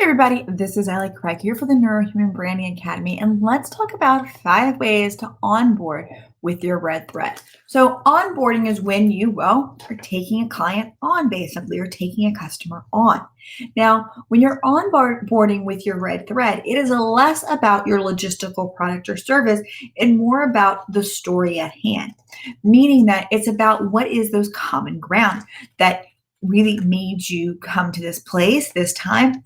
everybody, this is Allie Craig here for the Neurohuman Branding Academy, and let's talk about 5 ways to onboard with your red thread. So, onboarding is when are taking a client on, basically, or taking a customer on. Now, when you're onboarding with your red thread, it is less about your logistical product or service and more about the story at hand, meaning that it's about what is those common ground that really made you come to this place, this time,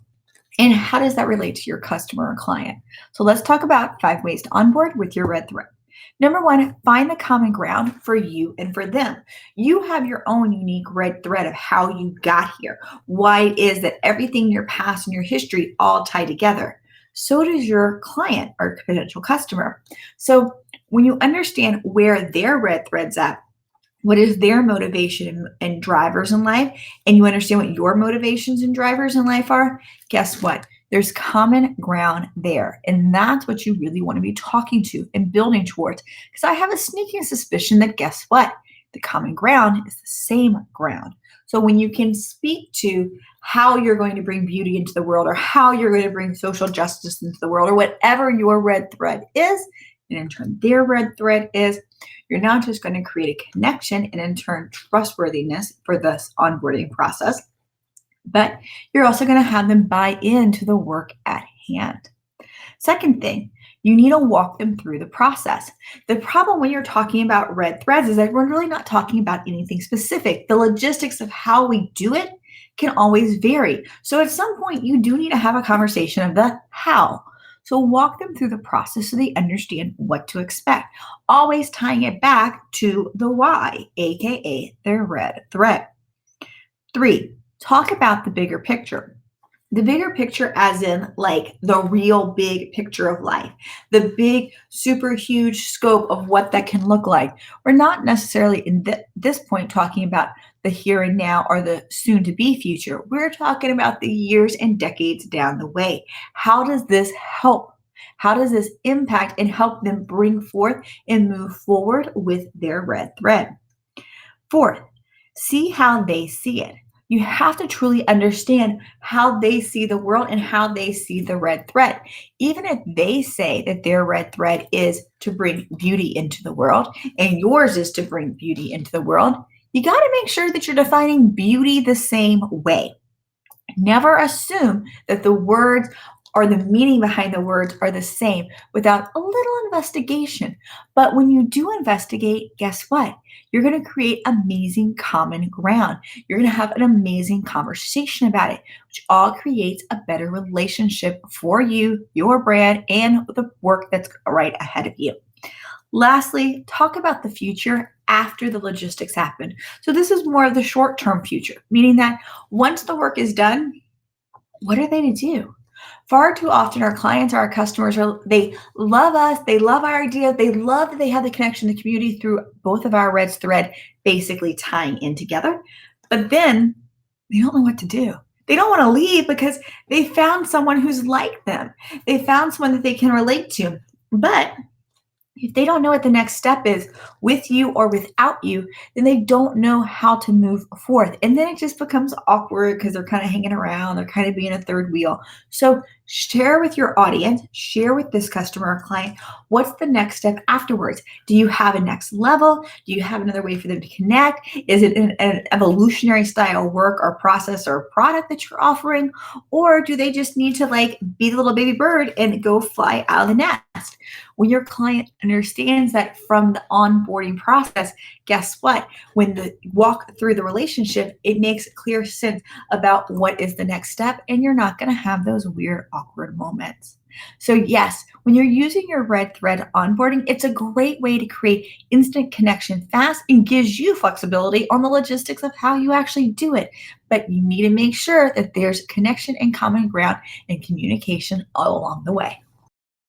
and how does that relate to your customer or client? So let's talk about 5 ways to onboard with your red thread. Number one, find the common ground for you and for them. You have your own unique red thread of how you got here, why it is that everything in your past and your history all tie together. So does your client or potential customer. So when you understand where their red thread's at, what is their motivation and drivers in life, and you understand what your motivations and drivers in life are, guess what? There's common ground there. And that's what you really want to be talking to and building towards. Because I have a sneaking suspicion that guess what? The common ground is the same ground. So when you can speak to how you're going to bring beauty into the world, or how you're going to bring social justice into the world, or whatever your red thread is, and in turn their red thread is, you're not just going to create a connection and in turn trustworthiness for this onboarding process, but you're also going to have them buy into the work at hand. Second thing, you need to walk them through the process. The problem when you're talking about red threads is that we're really not talking about anything specific. The logistics of how we do it can always vary. So at some point, you do need to have a conversation of the how. So walk them through the process so they understand what to expect, always tying it back to the why, aka their red thread. 3, talk about the bigger picture. The bigger picture as in like the real big picture of life, the big, super huge scope of what that can look like. We're not necessarily in this point talking about the here and now or the soon to be future. We're talking about the years and decades down the way. How does this help? How does this impact and help them bring forth and move forward with their red thread? 4th, see how they see it. You have to truly understand how they see the world and how they see the red thread. Even if they say that their red thread is to bring beauty into the world and yours is to bring beauty into the world, you got to make sure that you're defining beauty the same way. Never assume that the words or the meaning behind the words are the same without a little investigation. But when you do investigate, guess what? You're going to create amazing common ground. You're going to have an amazing conversation about it, which all creates a better relationship for you, your brand, and the work that's right ahead of you. Lastly, talk about the future after the logistics happen. So this is more of the short-term future, meaning that once the work is done, what are they to do? Far too often, our clients, our customers, they love us, they love our idea, they love that they have the connection, the community through both of our red thread basically tying in together. But then they don't know what to do. They don't want to leave because they found someone who's like them. They found someone that they can relate to. But if they don't know what the next step is with you or without you, then they don't know how to move forth. And then it just becomes awkward because they're kind of hanging around, they're kind of being a third wheel. So share with your audience, share with this customer or client, what's the next step afterwards? Do you have a next level? Do you have another way for them to connect? Is it an evolutionary style work or process or product that you're offering? Or do they just need to like be the little baby bird and go fly out of the nest? When your client understands that from the onboarding process, guess what? When the walk through the relationship, it makes clear sense about what is the next step, and you're not going to have those weird, awkward moments. So yes, when you're using your red thread onboarding, it's a great way to create instant connection fast and gives you flexibility on the logistics of how you actually do it. But you need to make sure that there's connection and common ground and communication all along the way.